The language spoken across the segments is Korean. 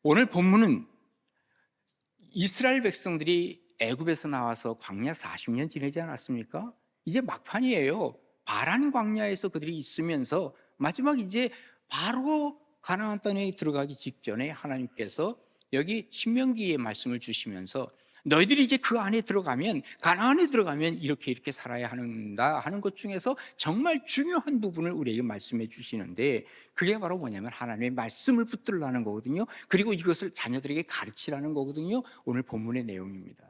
오늘 본문은 이스라엘 백성들이 애굽에서 나와서 광야 40년 지내지 않았습니까? 이제 막판이에요. 바란 광야에서 그들이 있으면서 마지막 이제 바로 가나안 땅에 들어가기 직전에 하나님께서 여기 신명기의 말씀을 주시면서 너희들이 이제 그 안에 들어가면, 가나안에 들어가면 이렇게 살아야 한다 하는 것 중에서 정말 중요한 부분을 우리에게 말씀해 주시는데, 그게 바로 뭐냐면 하나님의 말씀을 붙들라는 거거든요. 그리고 이것을 자녀들에게 가르치라는 거거든요. 오늘 본문의 내용입니다.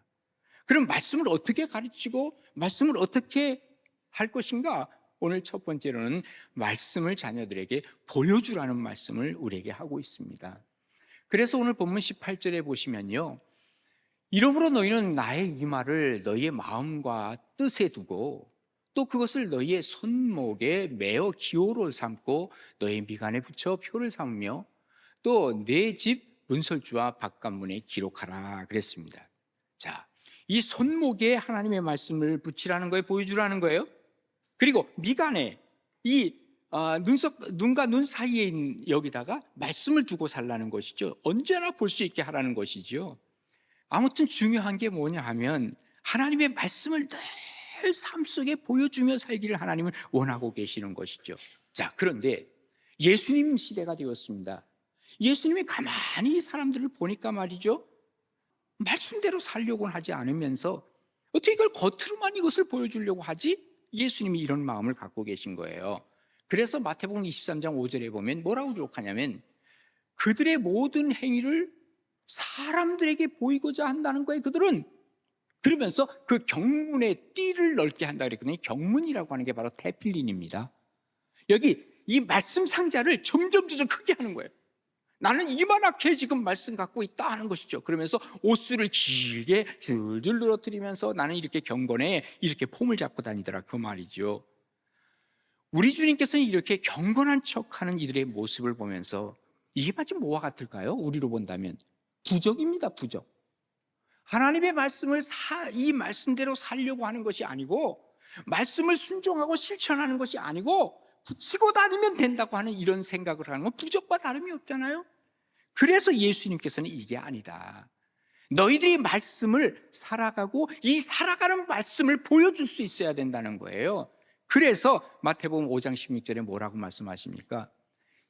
그럼 말씀을 어떻게 가르치고 말씀을 어떻게 할 것인가? 오늘 첫 번째로는 말씀을 자녀들에게 보여주라는 말씀을 우리에게 하고 있습니다. 그래서 오늘 본문 18절에 보시면요, 이러므로 너희는 나의 이 말을 너희의 마음과 뜻에 두고 또 그것을 너희의 손목에 매어 기호로 삼고 너희 미간에 붙여 표를 삼으며 또 내 집 문설주와 바깥문에 기록하라 그랬습니다. 자, 이 손목에 하나님의 말씀을 붙이라는 거예요, 보여주라는 거예요. 그리고 미간에 이 눈과 눈 사이에 있는 여기다가 말씀을 두고 살라는 것이죠. 언제나 볼 수 있게 하라는 것이죠. 아무튼 중요한 게 뭐냐 하면 하나님의 말씀을 늘 삶 속에 보여주며 살기를 하나님은 원하고 계시는 것이죠. 자, 그런데 예수님 시대가 되었습니다. 예수님이 가만히 사람들을 보니까 말이죠, 말씀대로 살려고는 하지 않으면서 어떻게 이걸 겉으로만 이것을 보여주려고 하지? 예수님이 이런 마음을 갖고 계신 거예요. 그래서 마태복음 23장 5절에 보면 뭐라고 기록하냐면 그들의 모든 행위를 사람들에게 보이고자 한다는 거예요. 그들은 그러면서 그 경문의 띠를 넓게 한다 그랬거든요. 경문이라고 하는 게 바로 테필린입니다. 여기 이 말씀 상자를 점점 크게 하는 거예요. 나는 이만하게 지금 말씀 갖고 있다 하는 것이죠. 그러면서 옷수를 길게 줄줄 늘어뜨리면서 나는 이렇게 경건에 이렇게 폼을 잡고 다니더라, 그 말이죠. 우리 주님께서는 이렇게 경건한 척하는 이들의 모습을 보면서 이게 마치 뭐와 같을까요? 우리로 본다면 부적입니다, 부적. 하나님의 말씀을 이 말씀대로 살려고 하는 것이 아니고, 말씀을 순종하고 실천하는 것이 아니고 붙이고 다니면 된다고 하는 이런 생각을 하는 건 부적과 다름이 없잖아요. 그래서 예수님께서는 이게 아니다, 너희들이 말씀을 살아가고 이 살아가는 말씀을 보여줄 수 있어야 된다는 거예요. 그래서 마태복음 5장 16절에 뭐라고 말씀하십니까?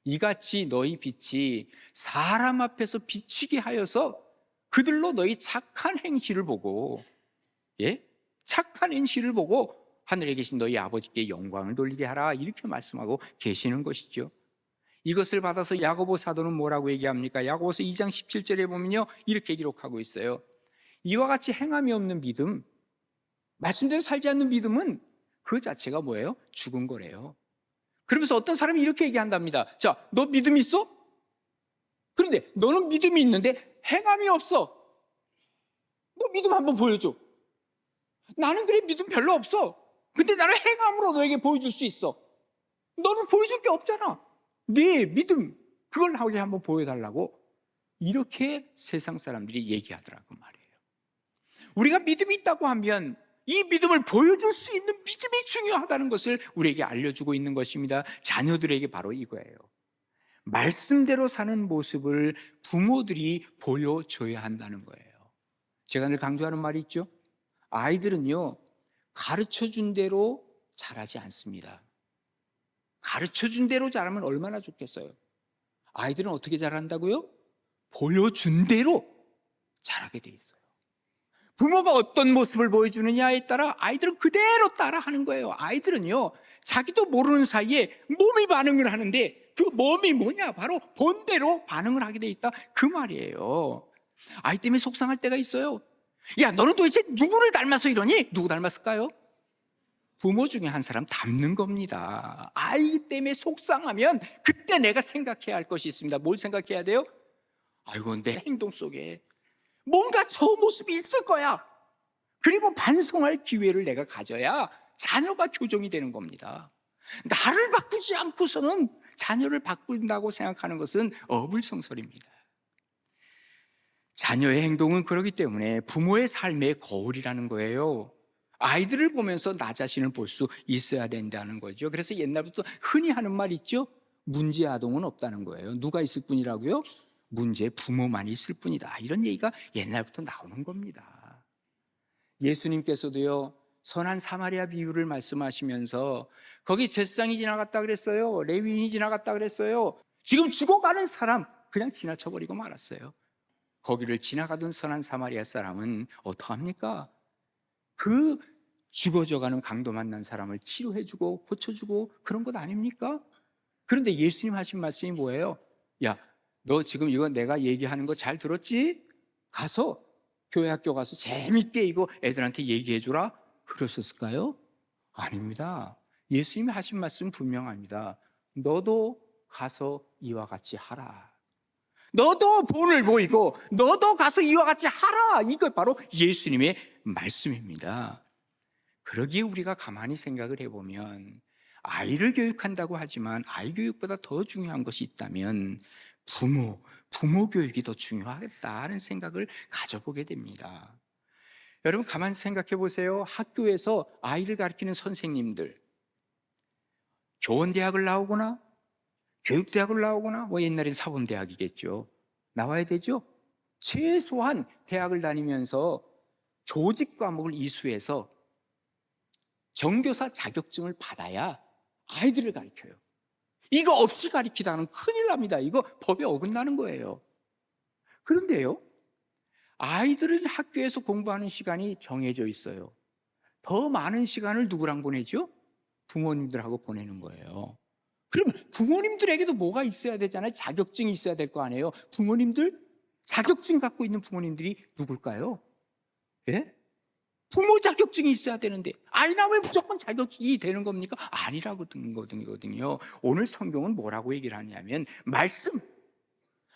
이같이 너희 빛이 사람 앞에서 비치게 하여서 그들로 너희 착한 행실을 보고, 착한 행실을 보고 하늘에 계신 너희 아버지께 영광을 돌리게 하라, 이렇게 말씀하고 계시는 것이죠. 이것을 받아서 야고보 사도는 뭐라고 얘기합니까? 야고보서 2장 17절에 보면요, 이렇게 기록하고 있어요. 이와 같이 행함이 없는 믿음, 말씀대로 살지 않는 믿음은 그 자체가 뭐예요? 죽은 거래요. 그러면서 어떤 사람이 이렇게 얘기한답니다. 자, 너 믿음 있어? 그런데 너는 믿음이 있는데 행함이 없어. 너 믿음 한번 보여줘. 나는 그래 믿음 별로 없어. 근데 나는 행함으로 너에게 보여줄 수 있어. 너는 보여줄 게 없잖아. 네 믿음 그걸 나에게 한번 보여달라고 이렇게 세상 사람들이 얘기하더라고 말이에요. 우리가 믿음이 있다고 하면 이 믿음을 보여줄 수 있는 믿음이 중요하다는 것을 우리에게 알려주고 있는 것입니다. 자녀들에게 바로 이거예요. 말씀대로 사는 모습을 부모들이 보여줘야 한다는 거예요. 제가 늘 강조하는 말이 있죠. 아이들은요, 가르쳐준 대로 자라지 않습니다. 가르쳐준 대로 자라면 얼마나 좋겠어요. 아이들은 어떻게 자란다고요? 보여준 대로 자라게 돼 있어요. 부모가 어떤 모습을 보여주느냐에 따라 아이들은 그대로 따라하는 거예요. 아이들은요, 자기도 모르는 사이에 몸이 반응을 하는데 그 몸이 뭐냐? 바로 본대로 반응을 하게 돼 있다, 그 말이에요. 아이 때문에 속상할 때가 있어요. 야, 너는 도대체 누구를 닮아서 이러니? 누구 닮았을까요? 부모 중에 한 사람 닮는 겁니다. 아이 때문에 속상하면 그때 내가 생각해야 할 것이 있습니다. 뭘 생각해야 돼요? 아이고, 내 행동 속에 뭔가 저 모습이 있을 거야. 그리고 반성할 기회를 내가 가져야 자녀가 교정이 되는 겁니다. 나를 바꾸지 않고서는 자녀를 바꾼다고 생각하는 것은 어불성설입니다. 자녀의 행동은 그렇기 때문에 부모의 삶의 거울이라는 거예요. 아이들을 보면서 나 자신을 볼 수 있어야 된다는 거죠. 그래서 옛날부터 흔히 하는 말 있죠. 문제아동은 없다는 거예요. 누가 있을 뿐이라고요? 문제 부모만 있을 뿐이다. 이런 얘기가 옛날부터 나오는 겁니다. 예수님께서도요, 선한 사마리아 비유를 말씀하시면서 거기 제사장이 지나갔다 그랬어요. 레위인이 지나갔다 그랬어요. 지금 죽어가는 사람 그냥 지나쳐버리고 말았어요. 거기를 지나가던 선한 사마리아 사람은 어떡합니까? 그 죽어져가는 강도 만난 사람을 치료해주고 고쳐주고 그런 것 아닙니까? 그런데 예수님 하신 말씀이 뭐예요? 야, 너 지금 이거 내가 얘기하는 거 잘 들었지? 가서 교회 학교 가서 재밌게 이거 애들한테 얘기해주라. 그러셨을까요? 아닙니다. 예수님이 하신 말씀 분명합니다. 너도 가서 이와 같이 하라. 너도 본을 보이고 너도 가서 이와 같이 하라. 이거 바로 예수님의 말씀입니다. 그러기에 우리가 가만히 생각을 해보면 아이를 교육한다고 하지만 아이 교육보다 더 중요한 것이 있다면 부모 교육이 더 중요하겠다는 생각을 가져보게 됩니다. 여러분 가만히 생각해 보세요. 학교에서 아이를 가르치는 선생님들, 교원대학을 나오거나 교육대학을 나오거나 옛날엔 사범대학이겠죠. 나와야 되죠. 최소한 대학을 다니면서 교직 과목을 이수해서 정교사 자격증을 받아야 아이들을 가르쳐요. 이거 없이 가르치다는 큰일 납니다. 이거 법에 어긋나는 거예요. 그런데요, 아이들은 학교에서 공부하는 시간이 정해져 있어요. 더 많은 시간을 누구랑 보내죠? 부모님들하고 보내는 거예요. 그럼 부모님들에게도 뭐가 있어야 되잖아요. 자격증이 있어야 될 거 아니에요. 부모님들, 자격증 갖고 있는 부모님들이 누굴까요? 예? 부모 자격증이 있어야 되는데 아이 낳으면 무조건 자격증이 되는 겁니까? 아니라거든요. 오늘 성경은 뭐라고 얘기를 하냐면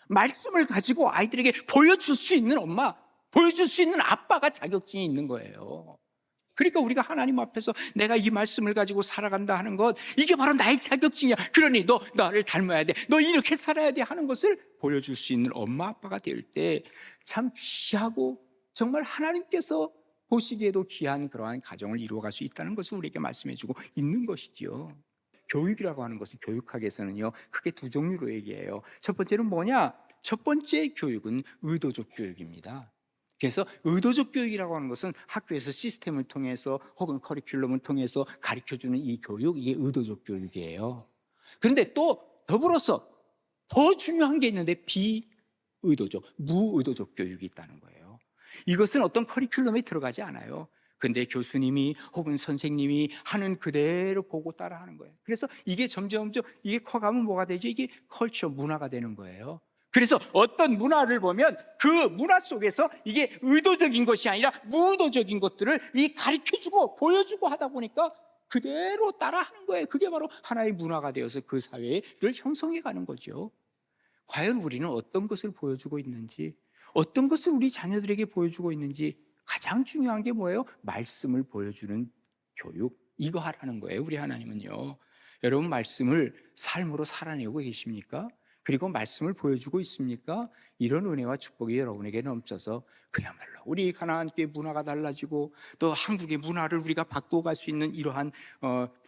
말씀을 가지고 아이들에게 보여줄 수 있는 엄마, 보여줄 수 있는 아빠가 자격증이 있는 거예요. 그러니까 우리가 하나님 앞에서 내가 이 말씀을 가지고 살아간다 하는 것, 이게 바로 나의 자격증이야. 그러니 너 나를 닮아야 돼, 너 이렇게 살아야 돼 하는 것을 보여줄 수 있는 엄마 아빠가 될 때 참 귀하고 정말 하나님께서 보시기에도 귀한 그러한 가정을 이루어갈 수 있다는 것을 우리에게 말씀해주고 있는 것이죠. 교육이라고 하는 것은 교육학에서는요 크게 두 종류로 얘기해요. 첫 번째는 뭐냐? 첫 번째 교육은 의도적 교육입니다. 그래서 의도적 교육이라고 하는 것은 학교에서 시스템을 통해서 혹은 커리큘럼을 통해서 가르쳐주는 이 교육, 이게 의도적 교육이에요. 그런데 또 더불어서 더 중요한 게 있는데 비의도적, 무의도적 교육이 있다는 거예요. 이것은 어떤 커리큘럼에 들어가지 않아요. 근데 교수님이 혹은 선생님이 하는 그대로 보고 따라하는 거예요. 그래서 이게 점점 이게 커가면 뭐가 되죠? 이게 컬처, 문화가 되는 거예요. 그래서 어떤 문화를 보면 그 문화 속에서 이게 의도적인 것이 아니라 무의도적인 것들을 이 가르쳐주고 보여주고 하다 보니까 그대로 따라하는 거예요. 그게 바로 하나의 문화가 되어서 그 사회를 형성해 가는 거죠. 과연 우리는 어떤 것을 보여주고 있는지, 어떤 것을 우리 자녀들에게 보여주고 있는지, 가장 중요한 게 뭐예요? 말씀을 보여주는 교육, 이거 하라는 거예요. 우리 하나님은요, 여러분 말씀을 삶으로 살아내고 계십니까? 그리고 말씀을 보여주고 있습니까? 이런 은혜와 축복이 여러분에게 넘쳐서 그야말로 우리 가나안교회 문화가 달라지고 또 한국의 문화를 우리가 바꾸어 갈 수 있는 이러한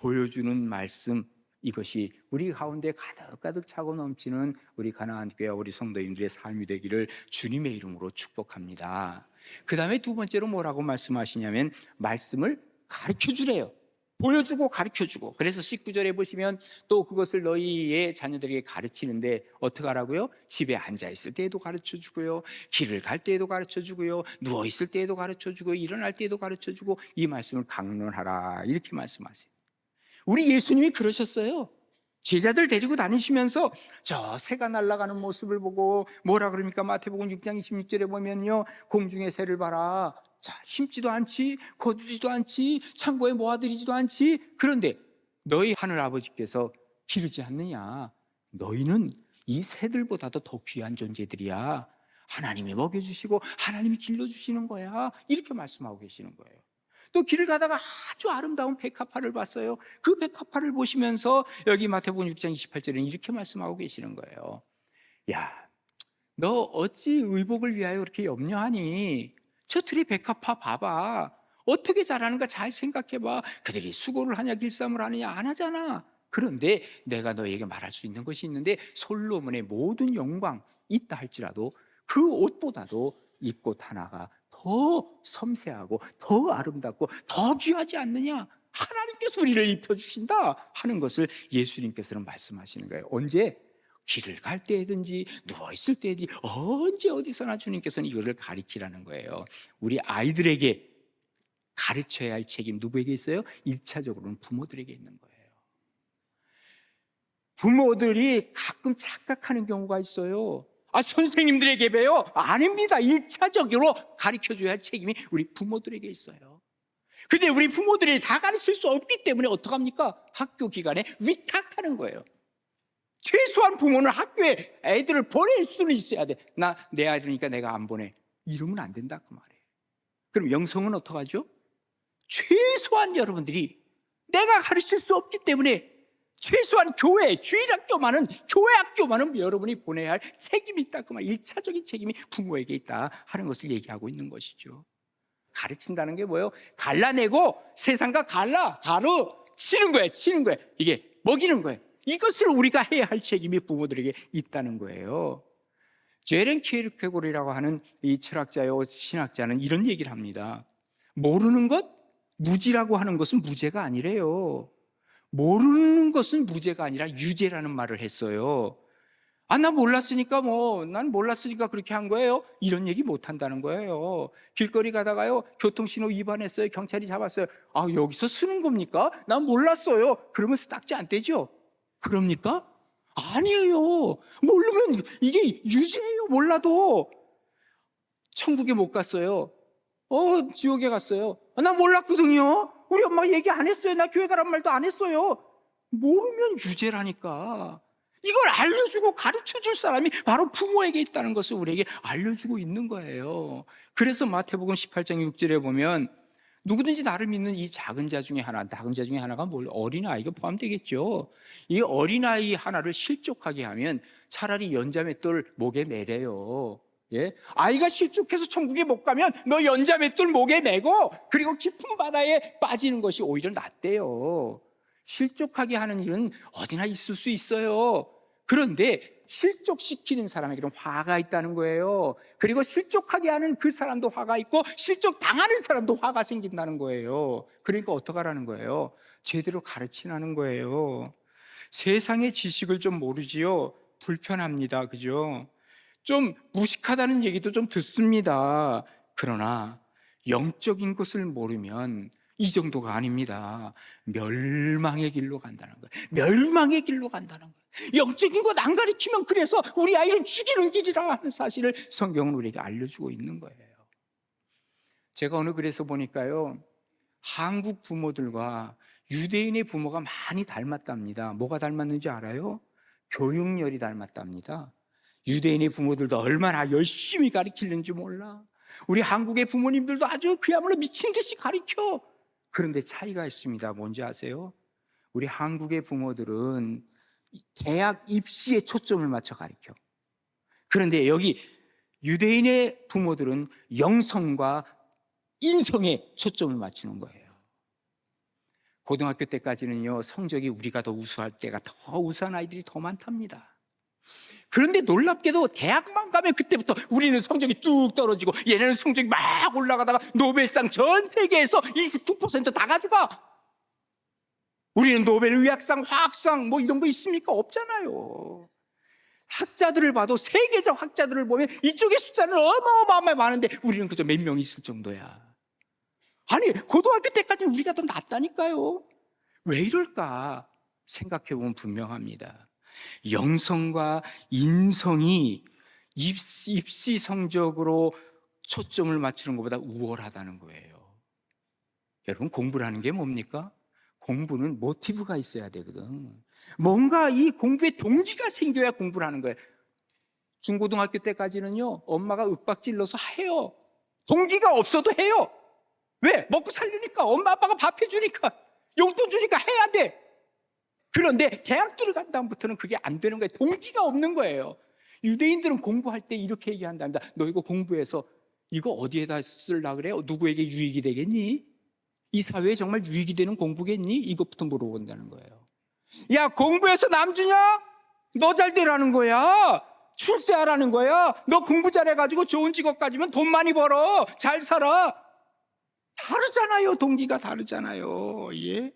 보여주는 말씀, 이것이 우리 가운데 가득가득 차고 넘치는 우리 가나안교회와 우리 성도님들의 삶이 되기를 주님의 이름으로 축복합니다. 그 다음에 두 번째로 뭐라고 말씀하시냐면 말씀을 가르쳐주래요. 보여주고 가르쳐주고. 그래서 19절에 보시면 또 그것을 너희의 자녀들에게 가르치는데 어떻게 하라고요? 집에 앉아있을 때에도 가르쳐주고요, 길을 갈 때에도 가르쳐주고요, 누워있을 때에도 가르쳐주고, 일어날 때에도 가르쳐주고, 이 말씀을 강론하라, 이렇게 말씀하세요. 우리 예수님이 그러셨어요. 제자들 데리고 다니시면서 저 새가 날아가는 모습을 보고 뭐라 그럽니까? 마태복음 6장 26절에 보면요, 공중의 새를 봐라. 자, 심지도 않지, 거두지도 않지, 창고에 모아들이지도 않지. 그런데 너희 하늘 아버지께서 기르지 않느냐? 너희는 이 새들보다도 더 귀한 존재들이야. 하나님이 먹여주시고 하나님이 길러주시는 거야. 이렇게 말씀하고 계시는 거예요. 또 길을 가다가 아주 아름다운 백합화를 봤어요. 그 백합화를 보시면서 여기 마태복음 6장 28절에는 이렇게 말씀하고 계시는 거예요. 야, 너 어찌 의복을 위하여 그렇게 염려하니? 저 들이 백합화 봐봐. 어떻게 자라는가 잘 생각해봐. 그들이 수고를 하냐 길쌈을 하느냐 안 하잖아. 그런데 내가 너에게 말할 수 있는 것이 있는데 솔로몬의 모든 영광 있다 할지라도 그 옷보다도 이 꽃 하나가 더 섬세하고 더 아름답고 더 귀하지 않느냐? 하나님께서 우리를 입혀주신다 하는 것을 예수님께서는 말씀하시는 거예요. 언제? 길을 갈 때든지 누워있을 때든지 언제 어디서나 주님께서는 이거를 가리키라는 거예요. 우리 아이들에게 가르쳐야 할 책임 누구에게 있어요? 1차적으로는 부모들에게 있는 거예요. 부모들이 가끔 착각하는 경우가 있어요. 선생님들에게 배워? 아닙니다. 1차적으로 가르쳐줘야 할 책임이 우리 부모들에게 있어요. 근데 우리 부모들이 다 가르칠 수 없기 때문에 어떡합니까? 학교 기간에 위탁하는 거예요. 최소한 부모는 학교에 애들을 보낼 수는 있어야 돼. 내 아들이니까 내가 안 보내. 이러면 안 된다 그 말이에요. 그럼 영성은 어떡하죠? 최소한 여러분들이 내가 가르칠 수 없기 때문에 최소한 교회, 주일학교만은, 교회 학교만은 여러분이 보내야 할 책임이 있다 그 말. 1차적인 책임이 부모에게 있다 하는 것을 얘기하고 있는 것이죠. 가르친다는 게 뭐예요? 갈라내고 세상과 치는 거예요. 이게 먹이는 거예요. 이것을 우리가 해야 할 책임이 부모들에게 있다는 거예요. 제렌 키에르케고르라고 하는 이 철학자요 신학자는 이런 얘기를 합니다. 모르는 것, 무지라고 하는 것은 무죄가 아니래요. 모르는 것은 무죄가 아니라 유죄라는 말을 했어요. 난 몰랐으니까 그렇게 한 거예요. 이런 얘기 못 한다는 거예요. 길거리 가다가요, 교통신호 위반했어요. 경찰이 잡았어요. 여기서 쓰는 겁니까? 난 몰랐어요. 그러면서 딱지 안 떼죠? 그럽니까? 아니에요. 모르면 이게 유죄예요. 몰라도. 천국에 못 갔어요. 지옥에 갔어요. 나 몰랐거든요. 우리 엄마 얘기 안 했어요. 나 교회 가란 말도 안 했어요. 모르면 유죄라니까. 이걸 알려주고 가르쳐줄 사람이 바로 부모에게 있다는 것을 우리에게 알려주고 있는 거예요. 그래서 마태복음 18장 6절에 보면 누구든지 나를 믿는 이 작은 자 중에 하나가 어린아이가 포함되겠죠. 이 어린아이 하나를 실족하게 하면 차라리 연자맷돌 목에 매래요. 예? 아이가 실족해서 천국에 못 가면 너 연자맷돌 목에 매고 그리고 깊은 바다에 빠지는 것이 오히려 낫대요. 실족하게 하는 일은 어디나 있을 수 있어요. 그런데 실족시키는 사람에게는 화가 있다는 거예요. 그리고 실족하게 하는 그 사람도 화가 있고 실족 당하는 사람도 화가 생긴다는 거예요. 그러니까 어떡하라는 거예요? 제대로 가르치라는 거예요. 세상의 지식을 좀 모르지요. 불편합니다. 그죠? 좀 무식하다는 얘기도 좀 듣습니다. 그러나 영적인 것을 모르면 이 정도가 아닙니다. 멸망의 길로 간다는 거예요. 멸망의 길로 간다는 거예요. 영적인 것 안 가르치면 그래서 우리 아이를 죽이는 길이라 하는 사실을 성경은 우리에게 알려주고 있는 거예요. 제가 어느 글에서 보니까요, 한국 부모들과 유대인의 부모가 많이 닮았답니다. 뭐가 닮았는지 알아요? 교육열이 닮았답니다. 유대인의 부모들도 얼마나 열심히 가르치는지 몰라. 우리 한국의 부모님들도 아주 그야말로 미친 듯이 가르쳐. 그런데 차이가 있습니다. 뭔지 아세요? 우리 한국의 부모들은 대학 입시에 초점을 맞춰 가르쳐. 그런데 여기 유대인의 부모들은 영성과 인성에 초점을 맞추는 거예요. 고등학교 때까지는요, 성적이 우리가 더 우수할 때가 더 우수한 아이들이 더 많답니다. 그런데 놀랍게도 대학만 가면 그때부터 우리는 성적이 뚝 떨어지고 얘네는 성적이 막 올라가다가 노벨상 전 세계에서 29% 다 가져가. 우리는 노벨 의학상, 화학상 이런 거 있습니까? 없잖아요. 학자들을 봐도 세계적 학자들을 보면 이쪽의 숫자는 어마어마하게 많은데 우리는 그저 몇 명 있을 정도야. 아니, 고등학교 때까지는 우리가 더 낫다니까요. 왜 이럴까 생각해보면 분명합니다. 영성과 인성이 입시 성적으로 초점을 맞추는 것보다 우월하다는 거예요. 여러분, 공부라는 게 뭡니까? 공부는 모티브가 있어야 되거든. 뭔가 이 공부에 동기가 생겨야 공부를 하는 거예요. 중고등학교 때까지는요, 엄마가 윽박질러서 해요. 동기가 없어도 해요. 왜? 먹고 살려니까. 엄마 아빠가 밥 해주니까, 용돈 주니까 해야 돼. 그런데 대학교를 간 다음부터는 그게 안 되는 거예요. 동기가 없는 거예요. 유대인들은 공부할 때 이렇게 얘기한답니다. 너 이거 공부해서 이거 어디에다 쓰려고 그래? 누구에게 유익이 되겠니? 이 사회에 정말 유익이 되는 공부겠니? 이것부터 물어본다는 거예요. 야, 공부해서 남 주냐? 너 잘 되라는 거야. 출세하라는 거야. 너 공부 잘해가지고 좋은 직업 가지면 돈 많이 벌어. 잘 살아. 다르잖아요. 동기가 다르잖아요. 예?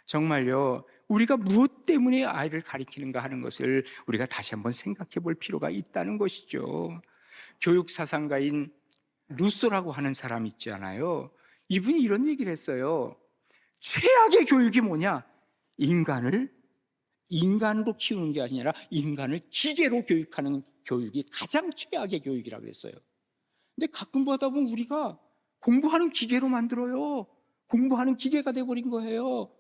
정말요. 우리가 무엇 때문에 아이를 가리키는가 하는 것을 우리가 다시 한번 생각해 볼 필요가 있다는 것이죠. 교육사상가인 루소라고 하는 사람 있잖아요. 이분이 이런 얘기를 했어요. 최악의 교육이 뭐냐? 인간으로 키우는 게 아니라 인간을 기계로 교육하는 교육이 가장 최악의 교육이라고 그랬어요. 근데 가끔 보다 보면 우리가 공부하는 기계로 만들어요. 공부하는 기계가 돼버린 거예요.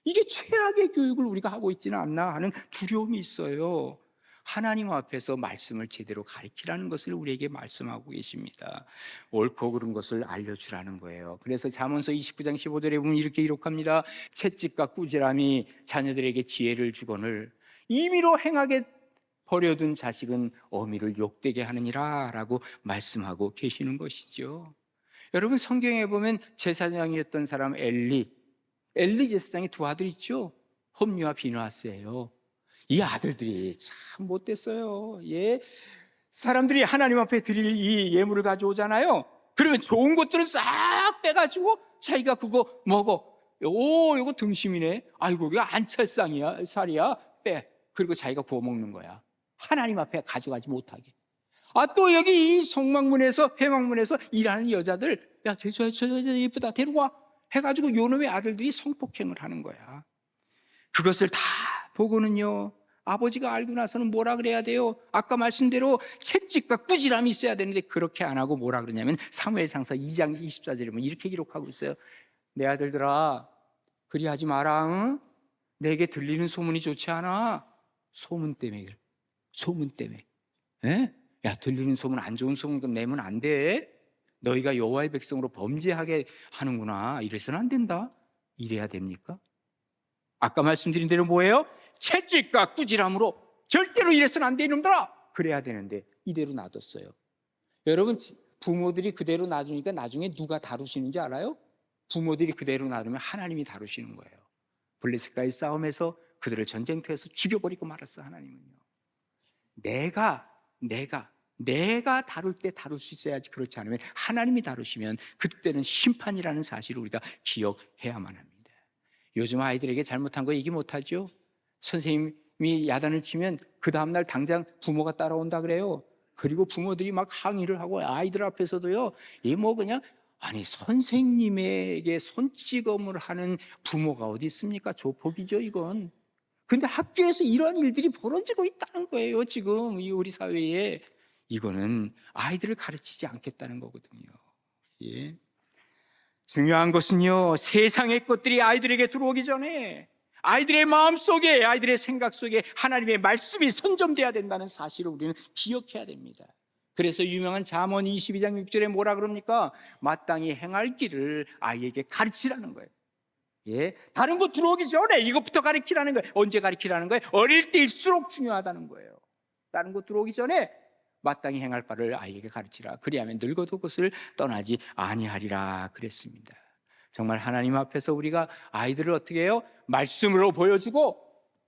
이게 최악의 교육을 우리가 하고 있지는 않나 하는 두려움이 있어요. 하나님 앞에서 말씀을 제대로 가르치라는 것을 우리에게 말씀하고 계십니다. 옳고 그른 것을 알려주라는 거예요. 그래서 잠언서 29장 15절에 보면 이렇게 기록합니다. 채찍과 꾸지람이 자녀들에게 지혜를 주거늘 임의로 행하게 버려둔 자식은 어미를 욕되게 하느니라 라고 말씀하고 계시는 것이죠. 여러분, 성경에 보면 제사장이었던 사람 엘리 제사장의 두 아들 있죠. 홈리와 비느하스예요. 이 아들들이 참 못됐어요. 예, 사람들이 하나님 앞에 드릴 이 예물을 가져오잖아요. 그러면 좋은 것들은 싹 빼가지고 자기가 그거 먹어. 요거 등심이네. 아이고, 이거 안찰상이야, 살이야. 빼. 그리고 자기가 구워 먹는 거야. 하나님 앞에 가져가지 못하게. 또 여기 이 성막문에서, 회막문에서 일하는 여자들, 야, 저 여자 예쁘다, 데리고 와. 해가지고 요놈의 아들들이 성폭행을 하는 거야. 그것을 다 보고는요, 아버지가 알고 나서는 뭐라 그래야 돼요? 아까 말씀대로 채찍과 꾸지람이 있어야 되는데 그렇게 안 하고 뭐라 그러냐면 사무엘상서 2장 24절에 보면 이렇게 기록하고 있어요. 내 아들들아, 그리 하지 마라. 응? 내게 들리는 소문이 좋지 않아. 소문 때문에. 에? 야, 들리는 소문, 안 좋은 소문 내면 안 돼. 너희가 여호와의 백성으로 범죄하게 하는구나. 이래서는 안 된다. 이래야 됩니까? 아까 말씀드린 대로 뭐예요? 채찍과 꾸지람으로 절대로 이래서는 안 돼, 이놈들아. 그래야 되는데 이대로 놔뒀어요. 여러분, 부모들이 그대로 놔두니까 나중에 누가 다루시는지 알아요? 부모들이 그대로 놔두면 하나님이 다루시는 거예요. 블레셋과의 싸움에서 그들을 전쟁터에서 죽여버리고 말았어. 하나님은요, 내가 다룰 때 다룰 수 있어야지. 그렇지 않으면 하나님이 다루시면 그때는 심판이라는 사실을 우리가 기억해야만 합니다. 요즘 아이들에게 잘못한 거 얘기 못하죠. 선생님이 야단을 치면 그 다음날 당장 부모가 따라온다 그래요. 그리고 부모들이 막 항의를 하고 아이들 앞에서도요, 그냥 선생님에게 손찌검을 하는 부모가 어디 있습니까? 조폭이죠, 이건. 근데 학교에서 이런 일들이 벌어지고 있다는 거예요, 지금 이 우리 사회에. 이거는 아이들을 가르치지 않겠다는 거거든요. 예. 중요한 것은요, 세상의 것들이 아이들에게 들어오기 전에 아이들의 마음속에, 아이들의 생각 속에 하나님의 말씀이 선점돼야 된다는 사실을 우리는 기억해야 됩니다. 그래서 유명한 잠언 22장 6절에 뭐라 그럽니까? 마땅히 행할 길을 아이에게 가르치라는 거예요. 예, 다른 거 들어오기 전에 이것부터 가르치라는 거예요. 언제 가르치라는 거예요? 어릴 때일수록 중요하다는 거예요. 다른 거 들어오기 전에 마땅히 행할 바를 아이에게 가르치라. 그리하면 늙어도 그것을 떠나지 아니하리라 그랬습니다. 정말 하나님 앞에서 우리가 아이들을 어떻게 해요? 말씀으로 보여주고,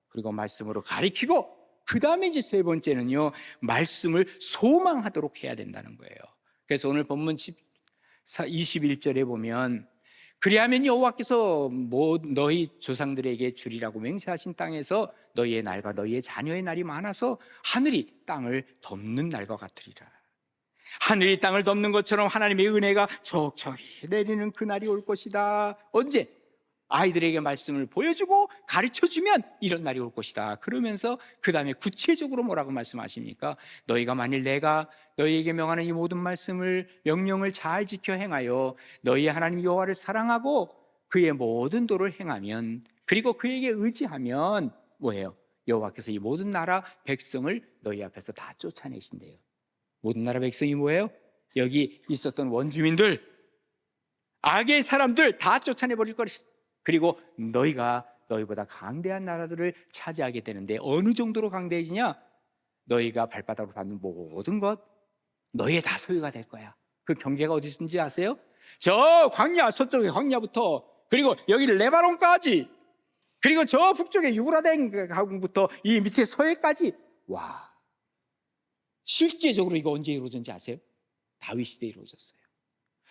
그리고 말씀으로 가르치고, 그 다음에 이제 세 번째는요, 말씀을 소망하도록 해야 된다는 거예요. 그래서 오늘 본문 21절에 보면, 그리하면 여호와께서 너희 조상들에게 주리라고 맹세하신 땅에서 너희의 날과 너희의 자녀의 날이 많아서 하늘이 땅을 덮는 날과 같으리라. 하늘이 땅을 덮는 것처럼 하나님의 은혜가 족적이 내리는 그 날이 올 것이다. 언제? 아이들에게 말씀을 보여주고 가르쳐주면 이런 날이 올 것이다. 그러면서 그 다음에 구체적으로 뭐라고 말씀하십니까? 너희가 만일 내가 너희에게 명하는 이 모든 명령을 잘 지켜 행하여 너희 하나님 여호와를 사랑하고 그의 모든 도를 행하면, 그리고 그에게 의지하면 뭐예요? 여호와께서 이 모든 나라 백성을 너희 앞에서 다 쫓아내신대요. 모든 나라 백성이 뭐예요? 여기 있었던 원주민들, 악의 사람들 다 쫓아내버릴 것이다. 그리고 너희보다 강대한 나라들을 차지하게 되는데 어느 정도로 강대해지냐? 너희가 발바닥으로 밟는 모든 것 너희의 다 소유가 될 거야. 그 경계가 어디 있는지 아세요? 저 광야, 서쪽의 광야부터 그리고 여기 레바논까지 그리고 저 북쪽의 유브라데 강부터 이 밑에 서해까지. 와, 실제적으로 이거 언제 이루어졌는지 아세요? 다윗 시대에 이루어졌어요.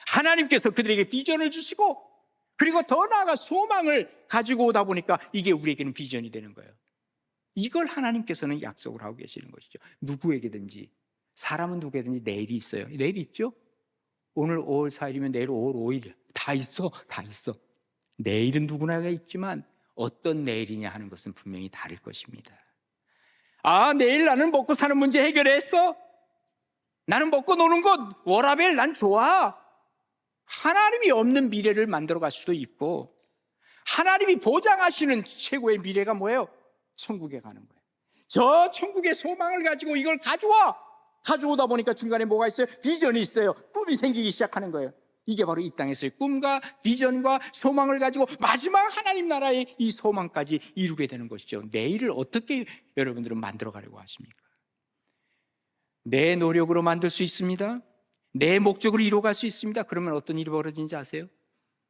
하나님께서 그들에게 비전을 주시고, 그리고 더 나아가 소망을 가지고 오다 보니까 이게 우리에게는 비전이 되는 거예요. 이걸 하나님께서는 약속을 하고 계시는 것이죠. 누구에게든지, 사람은 누구에게든지 내일이 있어요. 내일이 있죠? 오늘 5월 4일이면 내일 5월 5일이야. 다 있어. 다 있어. 내일은 누구나가 있지만 어떤 내일이냐 하는 것은 분명히 다를 것입니다. 아, 내일 나는 먹고 사는 문제 해결했어? 나는 먹고 노는 것, 워라벨 난 좋아. 하나님이 없는 미래를 만들어 갈 수도 있고, 하나님이 보장하시는 최고의 미래가 뭐예요? 천국에 가는 거예요. 저 천국의 소망을 가지고 이걸 가져오다 보니까 중간에 뭐가 있어요? 비전이 있어요. 꿈이 생기기 시작하는 거예요. 이게 바로 이 땅에서의 꿈과 비전과 소망을 가지고 마지막 하나님 나라의 이 소망까지 이루게 되는 것이죠. 내일을 어떻게 여러분들은 만들어 가려고 하십니까? 내 노력으로 만들 수 있습니다. 내 목적을 이루어갈 수 있습니다. 그러면 어떤 일이 벌어지는지 아세요?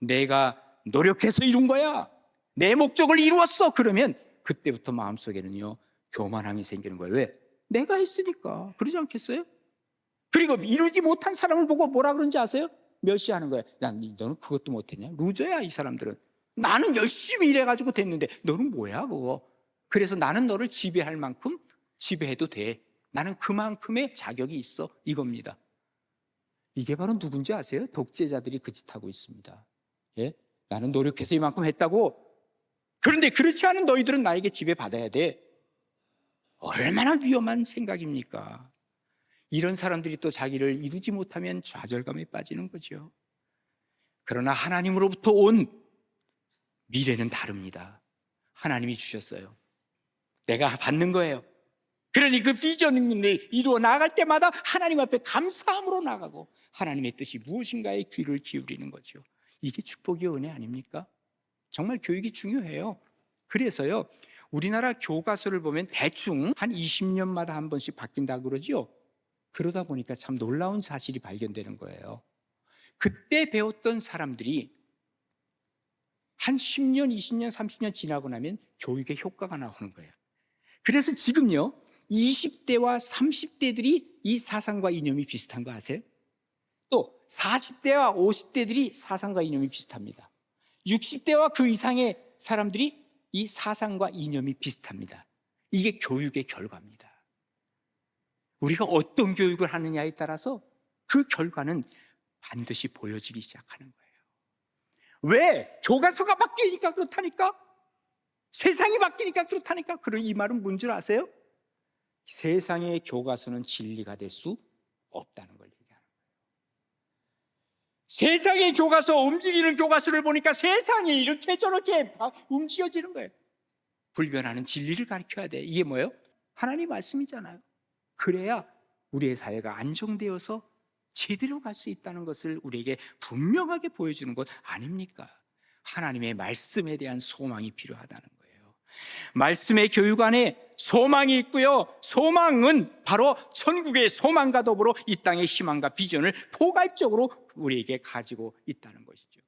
내가 노력해서 이룬 거야, 내 목적을 이루었어. 그러면 그때부터 마음속에는요, 교만함이 생기는 거예요. 왜? 내가 했으니까. 그러지 않겠어요? 그리고 이루지 못한 사람을 보고 뭐라 그런지 아세요? 멸시하는 거예요. 너는 그것도 못했냐? 루저야, 이 사람들은. 나는 열심히 일해가지고 됐는데 너는 뭐야 그거. 그래서 나는 너를 지배할 만큼 지배해도 돼. 나는 그만큼의 자격이 있어. 이겁니다. 이게 바로 누군지 아세요? 독재자들이 그 짓 하고 있습니다. 예? 나는 노력해서 이만큼 했다고. 그런데 그렇지 않은 너희들은 나에게 지배받아야 돼. 얼마나 위험한 생각입니까? 이런 사람들이 또 자기를 이루지 못하면 좌절감에 빠지는 거죠. 그러나 하나님으로부터 온 미래는 다릅니다. 하나님이 주셨어요. 내가 받는 거예요. 그러니 그 비전을 이루어 나갈 때마다 하나님 앞에 감사함으로 나가고 하나님의 뜻이 무엇인가에 귀를 기울이는 거죠. 이게 축복의 은혜 아닙니까? 정말 교육이 중요해요. 그래서요, 우리나라 교과서를 보면 대충 한 20년마다 한 번씩 바뀐다 그러죠. 그러다 보니까 참 놀라운 사실이 발견되는 거예요. 그때 배웠던 사람들이 한 10년, 20년, 30년 지나고 나면 교육의 효과가 나오는 거예요. 그래서 지금요, 20대와 30대들이 이 사상과 이념이 비슷한 거 아세요? 또 40대와 50대들이 사상과 이념이 비슷합니다. 60대와 그 이상의 사람들이 이 사상과 이념이 비슷합니다. 이게 교육의 결과입니다. 우리가 어떤 교육을 하느냐에 따라서 그 결과는 반드시 보여지기 시작하는 거예요. 왜? 교과서가 바뀌니까 그렇다니까? 세상이 바뀌니까 그렇다니까? 그런 이 말은 뭔 줄 아세요? 세상의 교과서는 진리가 될 수 없다는 걸 얘기하는 거예요. 세상의 교과서, 움직이는 교과서를 보니까 세상이 이렇게 저렇게 움직여지는 거예요. 불변하는 진리를 가르쳐야 돼. 이게 뭐예요? 하나님 말씀이잖아요. 그래야 우리의 사회가 안정되어서 제대로 갈 수 있다는 것을 우리에게 분명하게 보여주는 것 아닙니까? 하나님의 말씀에 대한 소망이 필요하다는 거예요. 말씀의 교육 안에 소망이 있고요, 소망은 바로 천국의 소망과 더불어 이 땅의 희망과 비전을 포괄적으로 우리에게 가지고 있다는 것이죠.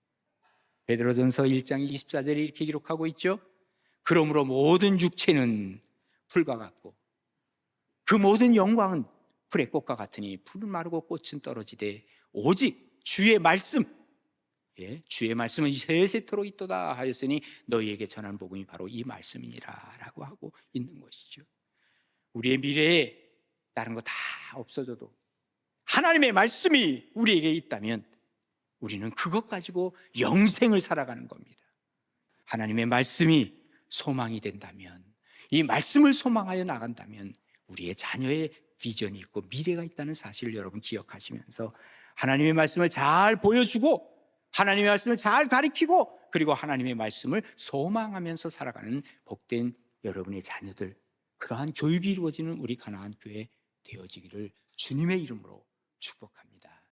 베드로전서 1장 24절에 이렇게 기록하고 있죠. 그러므로 모든 육체는 풀과 같고 그 모든 영광은 풀의 꽃과 같으니 풀은 마르고 꽃은 떨어지되 오직 주의 말씀, 주의 말씀은 세세토록 있도다 하였으니 너희에게 전한 복음이 바로 이 말씀이니라 라고 하고 있는 것이죠. 우리의 미래에 다른 거 다 없어져도 하나님의 말씀이 우리에게 있다면 우리는 그것 가지고 영생을 살아가는 겁니다. 하나님의 말씀이 소망이 된다면, 이 말씀을 소망하여 나간다면 우리의 자녀의 비전이 있고 미래가 있다는 사실을 여러분 기억하시면서 하나님의 말씀을 잘 보여주고 하나님의 말씀을 잘 가르치고 그리고 하나님의 말씀을 소망하면서 살아가는 복된 여러분의 자녀들, 그러한 교육이 이루어지는 우리 가나안 교회 되어지기를 주님의 이름으로 축복합니다.